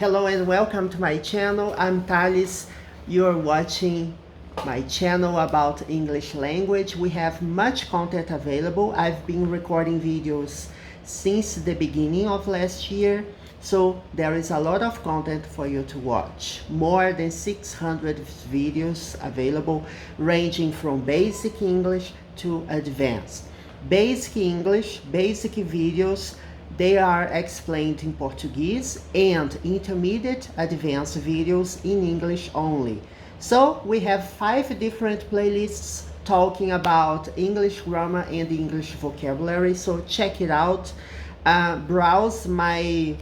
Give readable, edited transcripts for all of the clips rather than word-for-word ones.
Hello and welcome to my channel. I'm Thales. You're watching my channel about English language. We have much content available. I've been recording videos since the beginning of last year, so there is a lot of content for you to watch. More than 600 videos available, ranging from basic English to advanced. Basic English, basic videos, they are explained in Portuguese, and intermediate advanced videos in English only. So we have 5 different playlists talking about English grammar and English vocabulary, so check it out. Browse my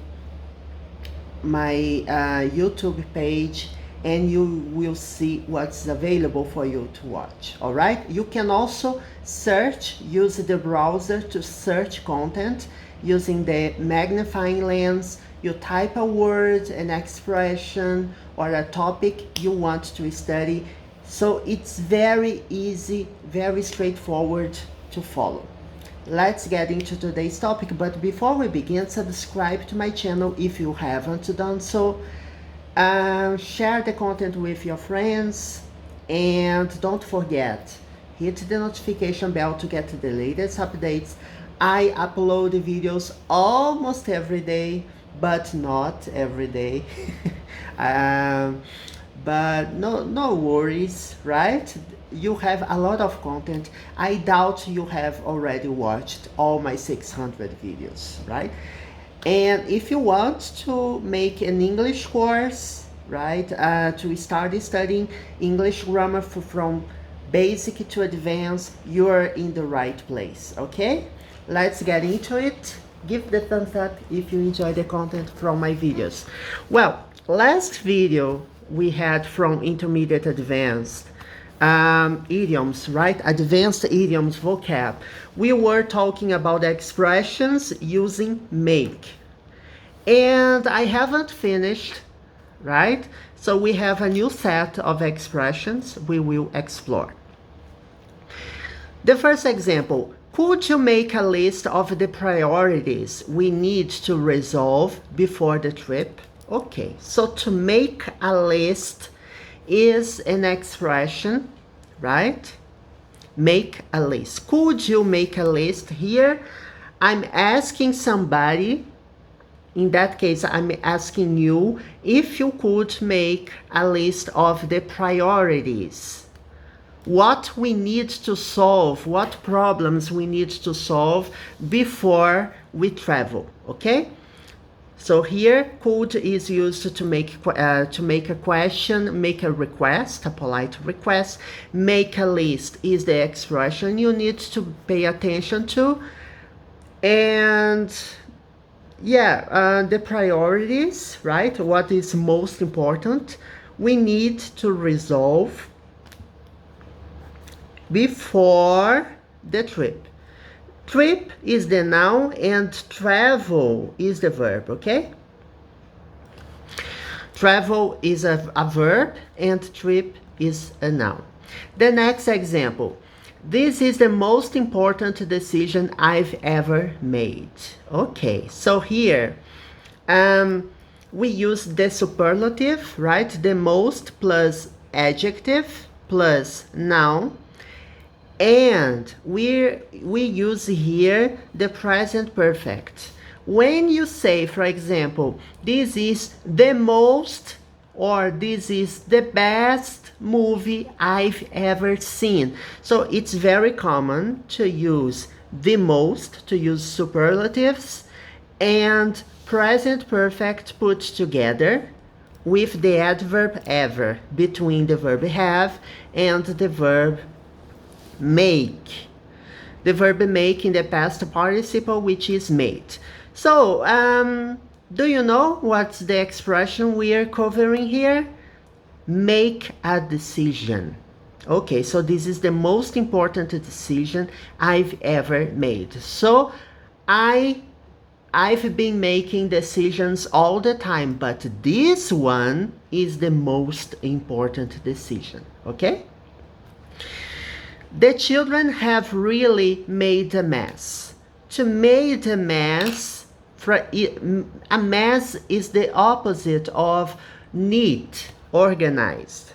YouTube page and you will see what's available for you to watch. All right, you can also search, use the browser to search content using the magnifying lens. You type a word, an expression, or a topic you want to study, so it's very easy, very straightforward to follow. Let's get into today's topic, but before we begin, subscribe to my channel if you haven't done so. Share the content with your friends, and don't forget, hit the notification bell to get the latest updates. I upload videos almost every day, but not every day. But no worries, right? You have a lot of content. I doubt you have already watched all my 600 videos, right? And if you want to make an English course, right, to start studying English grammar from basic to advanced, you're in the right place, okay? Let's get into it. Give the thumbs up if you enjoy the content from my videos. Well, last video we had from intermediate advanced idioms, right? Advanced idioms vocab. We were talking about expressions using make. And I haven't finished, right? So we have a new set of expressions we will explore. The first example, could you make a list of the priorities we need to resolve before the trip? Okay, so to make a list is an expression, right? Make a list. Could you make a list? Here, I'm asking somebody, in that case, I'm asking you if you could make a list of the priorities. What we need to solve, what problems we need to solve before we travel, okay? So here, could is used to make a question, make a request, a polite request. Make a list is the expression you need to pay attention to. And yeah, the priorities, right? What is most important, we need to resolve before the trip. Trip is the noun and travel is the verb, okay? Travel is a verb and trip is a noun. The next example. This is the most important decision I've ever made. Okay, so here we use the superlative, right? The most plus adjective plus noun. And we use here the present perfect. When you say, for example, this is the most or this is the best movie I've ever seen. So it's very common to use the most, to use superlatives, and present perfect put together with the adverb ever between the verb have and the verb make. The verb make in the past participle, which is made. So, do you know what's the expression we are covering here? Make a decision. Okay, so this is the most important decision I've ever made. So, I've been making decisions all the time, but this one is the most important decision, okay? The children have really made a mess. To make a mess A mess is the opposite of neat, organized.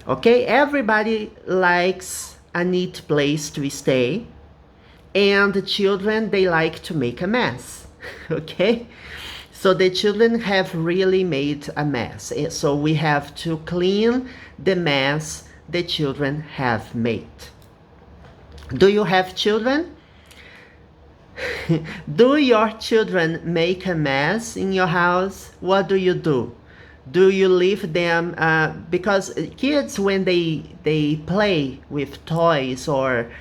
Okay, everybody likes a neat place to stay, and the children, they like to make a mess. Okay, so the children have really made a mess, so we have to clean the mess the children have made. Do you have children? Do your children make a mess in your house? What do you do? Do you leave them, because kids, when they play with toys, or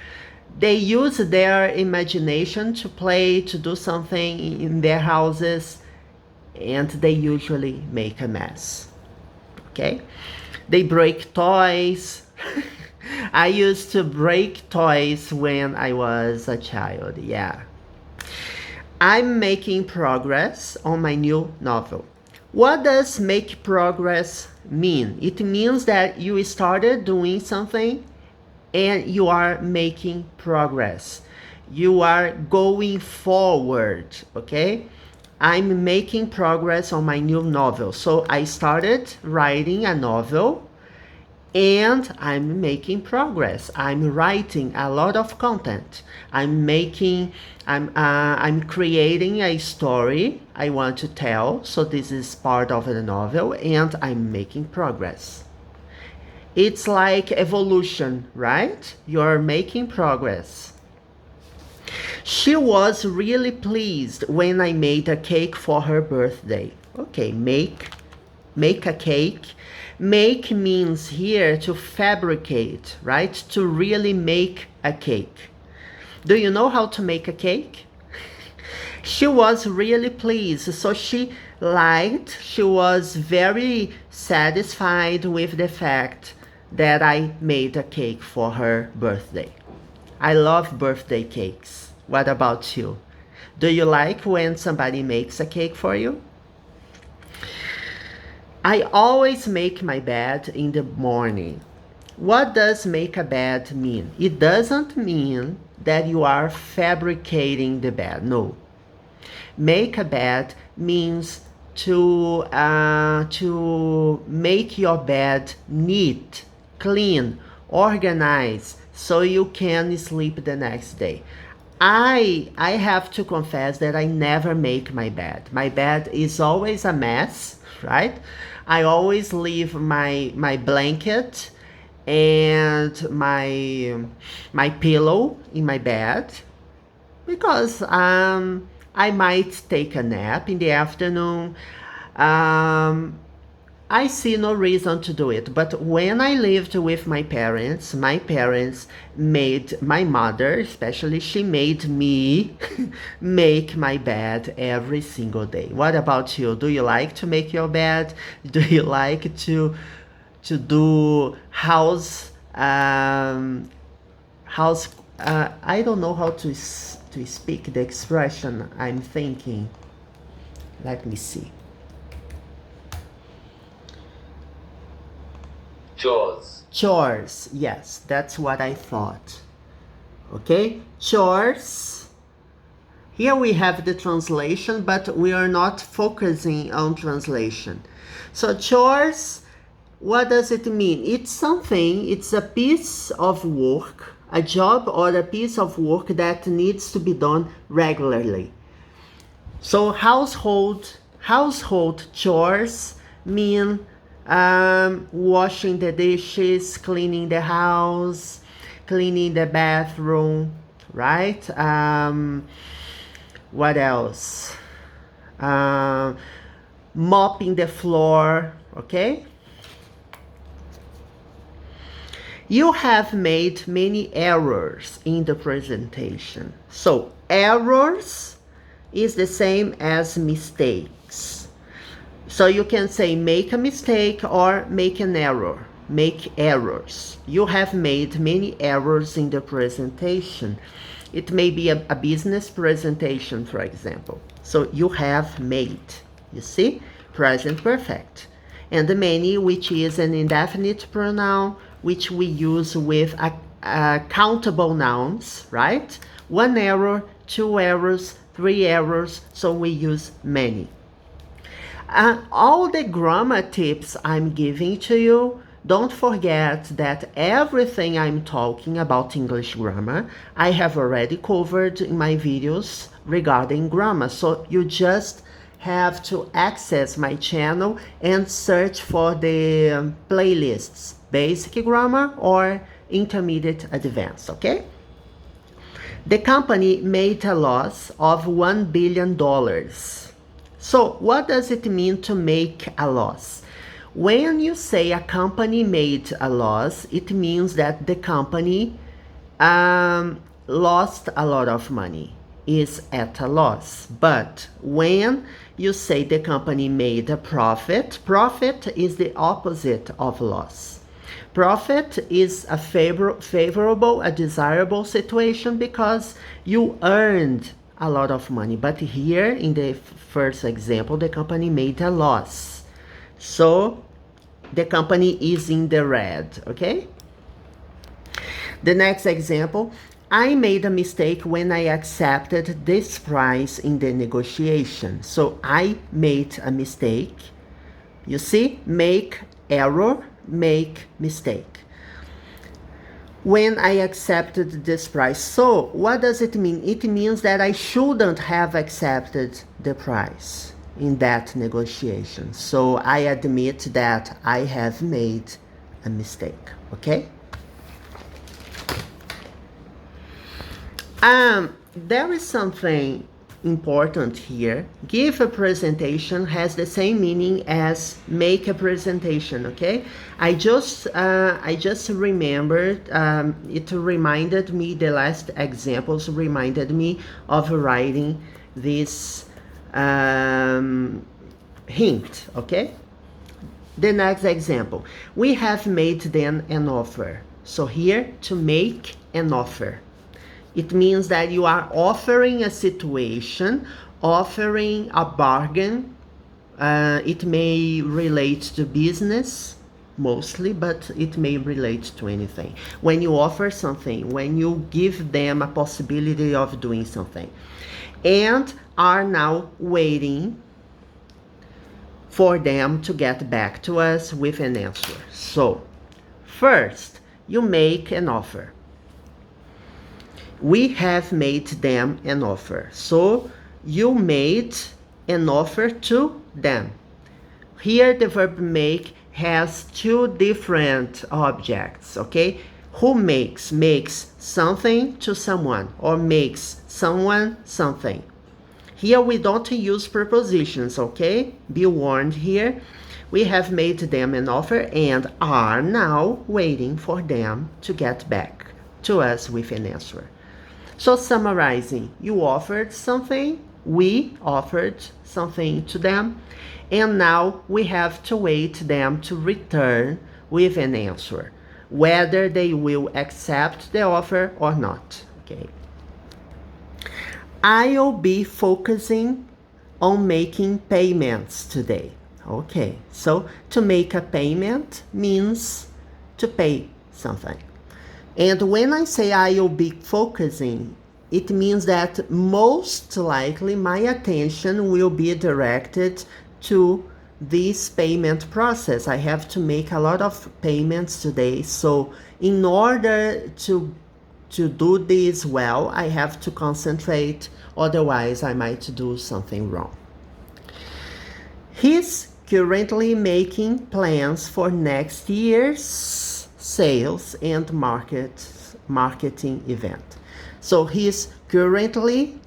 they use their imagination to play, to do something in their houses, and they usually make a mess. Okay? They break toys. I used to break toys when I was a child, yeah. I'm making progress on my new novel. What does make progress mean? It means that you started doing something and you are making progress. You are going forward, okay? I'm making progress on my new novel. So I started writing a novel and I'm making progress. I'm writing a lot of content. I'm creating a story I want to tell. So this is part of the novel, and I'm making progress. It's like evolution, right? You're making progress. She was really pleased when I made a cake for her birthday. Okay, make a cake. Make means here to fabricate, right? To really make a cake. Do you know how to make a cake? She was really pleased, so she was very satisfied with the fact that I made a cake for her birthday. I love birthday cakes. What about you? Do you like when somebody makes a cake for you? I always make my bed in the morning. What does make a bed mean? It doesn't mean that you are fabricating the bed. No. Make a bed means to make your bed neat, clean, organized, so you can sleep the next day. I have to confess that I never make my bed. My bed is always a mess, right? I always leave my blanket and my pillow in my bed because I might take a nap in the afternoon. I see no reason to do it. But when I lived with my parents made, my mother especially, she made me make my bed every single day. What about you? Do you like to make your bed? Do you like to do house, I don't know how to speak the expression I'm thinking. Let me see. Chores. Chores, yes, that's what I thought. Okay, chores. Here we have the translation, but we are not focusing on translation. So chores, what does it mean? It's a piece of work, a job or a piece of work that needs to be done regularly. So household chores mean washing the dishes, cleaning the house, cleaning the bathroom, right? What else? Mopping the floor, okay? You have made many errors in the presentation. So errors is the same as mistakes. So you can say make a mistake or make an error. Make errors. You have made many errors in the presentation. It may be a business presentation, for example. So you have made, you see? Present perfect. And the many, which is an indefinite pronoun, which we use with countable nouns, right? One error 2 euros, 3 euros, so we use many. All the grammar tips I'm giving to you, don't forget that everything I'm talking about English grammar, I have already covered in my videos regarding grammar. So you just have to access my channel and search for the playlists, basic grammar or intermediate advanced, okay? The company made a loss of $1 billion. So what does it mean to make a loss? When you say a company made a loss, it means that the company lost a lot of money, is at a loss. But when you say the company made a profit, profit is the opposite of loss. Profit is a favorable, a desirable situation because you earned a lot of money. But here in the first example, the company made a loss. So the company is in the red, okay? The next example, I made a mistake when I accepted this price in the negotiation. So I made a mistake. You see, make error, make mistake. When I accepted this price. So what does it mean? It means that I shouldn't have accepted the price in that negotiation. So I admit that I have made a mistake, okay? There is something important here. Give a presentation has the same meaning as make a presentation, okay? I just remembered, it reminded me, the last examples reminded me of writing this hint, okay? The next example, we have made them an offer. So here, to make an offer. It means that you are offering a situation, offering a bargain. It may relate to business mostly, but it may relate to anything. When you offer something, when you give them a possibility of doing something, and are now waiting for them to get back to us with an answer. So, first, you make an offer. We have made them an offer. So you made an offer to them. Here the verb make has two different objects, okay? Who makes? Makes something to someone or makes someone something. Here we don't use prepositions, okay? Be warned here. We have made them an offer and are now waiting for them to get back to us with an answer. So summarizing, you offered something, we offered something to them, and now we have to wait them to return with an answer, whether they will accept the offer or not, okay? I'll be focusing on making payments today. Okay, so to make a payment means to pay something. And when I say I'll be focusing, it means that most likely my attention will be directed to this payment process. I have to make a lot of payments today. So in order to do this well, I have to concentrate. Otherwise, I might do something wrong. He's currently making plans for next year's sales and marketing event. So he's currently,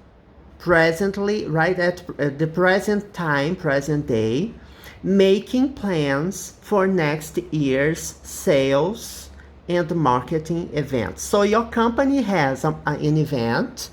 presently, right at the present time, present day, making plans for next year's sales and marketing event. So your company has an event.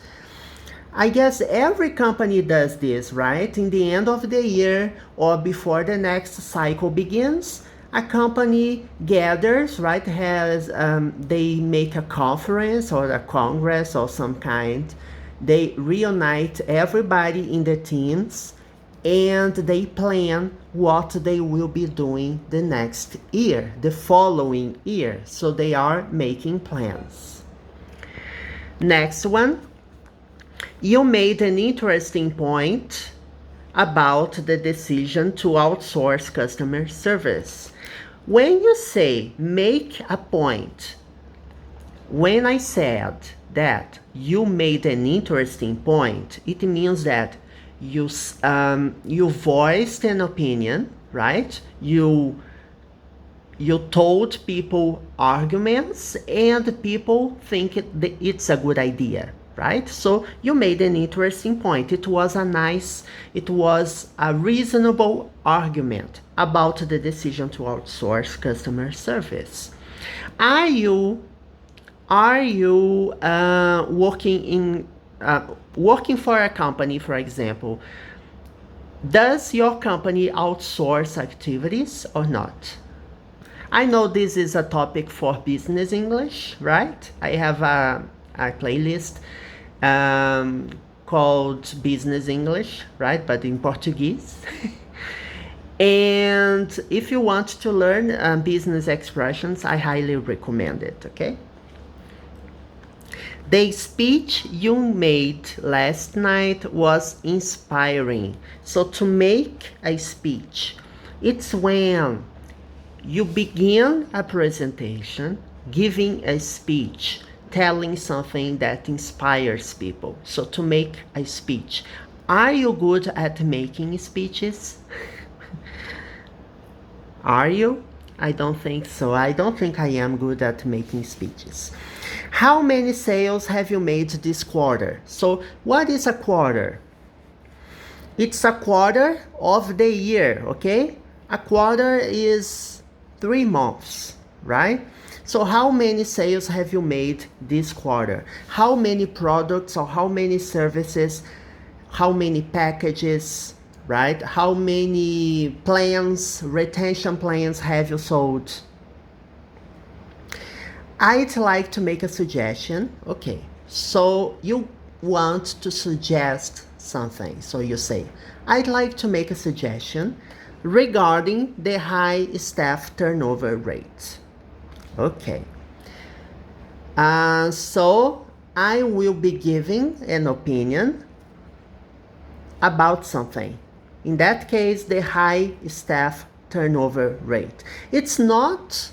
I guess every company does this, right? In the end of the year or before the next cycle begins, a company gathers, right, they make a conference or a congress or some kind. They reunite everybody in the teams and they plan what they will be doing the next year, the following year. So they are making plans. Next one. You made an interesting point about the decision to outsource customer service. When you say make a point, when I said that you made an interesting point, it means that you voiced an opinion, right? You told people arguments and people think it's a good idea, right? So you made an interesting point. It was a reasonable argument about the decision to outsource customer service. Are you working for a company, for example? Does your company outsource activities or not? I know this is a topic for business English, right? I have a playlist called Business English, right? But in Portuguese. And if you want to learn business expressions, I highly recommend it, okay? The speech you made last night was inspiring. So to make a speech, it's when you begin a presentation, giving a speech, telling something that inspires people. So to make a speech. Are you good at making speeches? Are you? I don't think so. I don't think I am good at making speeches. How many sales have you made this quarter? So what is a quarter? It's a quarter of the year, okay? A quarter is 3 months, right? So how many sales have you made this quarter? How many products or how many services, how many packages, right? How many plans, retention plans have you sold? I'd like to make a suggestion. Okay, so you want to suggest something. So you say, I'd like to make a suggestion regarding the high staff turnover rate. Okay. So I will be giving an opinion about something. In that case, the high staff turnover rate. It's not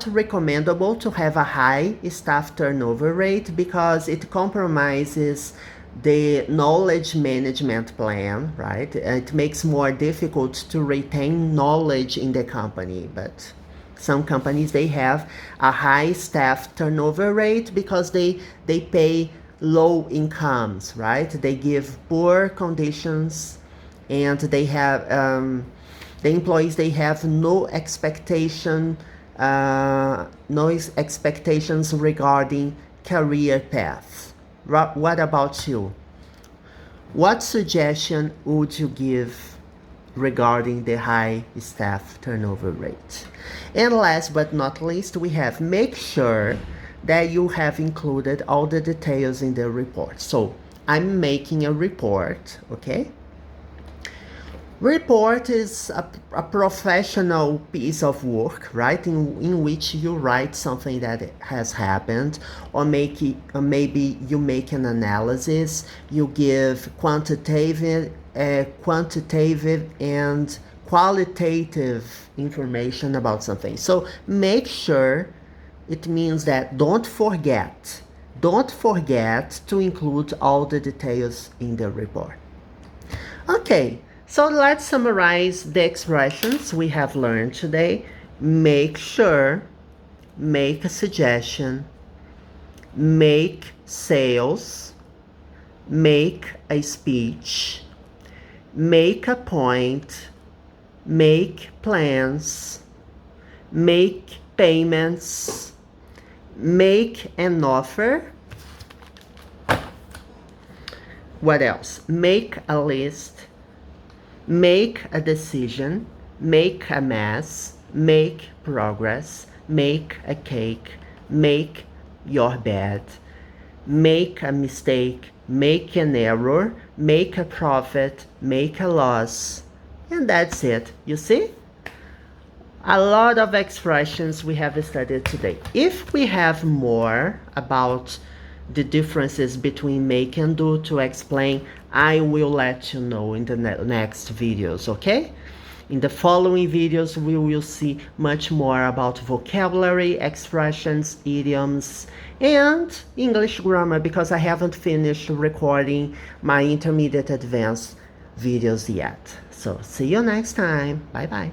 recommendable to have a high staff turnover rate because it compromises the knowledge management plan, right? It makes more difficult to retain knowledge in the company, but some companies, they have a high staff turnover rate because they pay low incomes, right? They give poor conditions and they have the employees, they have no expectations regarding career paths. What about you? What suggestion would you give regarding the high staff turnover rate? And last but not least, we have make sure that you have included all the details in the report. So I'm making a report, okay? Report is a professional piece of work, right? In which you write something that has happened, or maybe you make an analysis, you give quantitative and qualitative information about something. So make sure, it means that don't forget to include all the details in the report. Okay. So let's summarize the expressions we have learned today. Make sure, make a suggestion, make sales, make a speech, make a point, make plans, make payments, make an offer. What else? Make a list. Make a decision, make a mess, make progress, make a cake, make your bed, make a mistake, make an error, make a profit, make a loss. And that's it. You see? A lot of expressions we have studied today. If we have more about the differences between make and do to explain, I will let you know in the next videos, okay? In the following videos, we will see much more about vocabulary, expressions, idioms, and English grammar, because I haven't finished recording my intermediate advanced videos yet. So see you next time. Bye bye.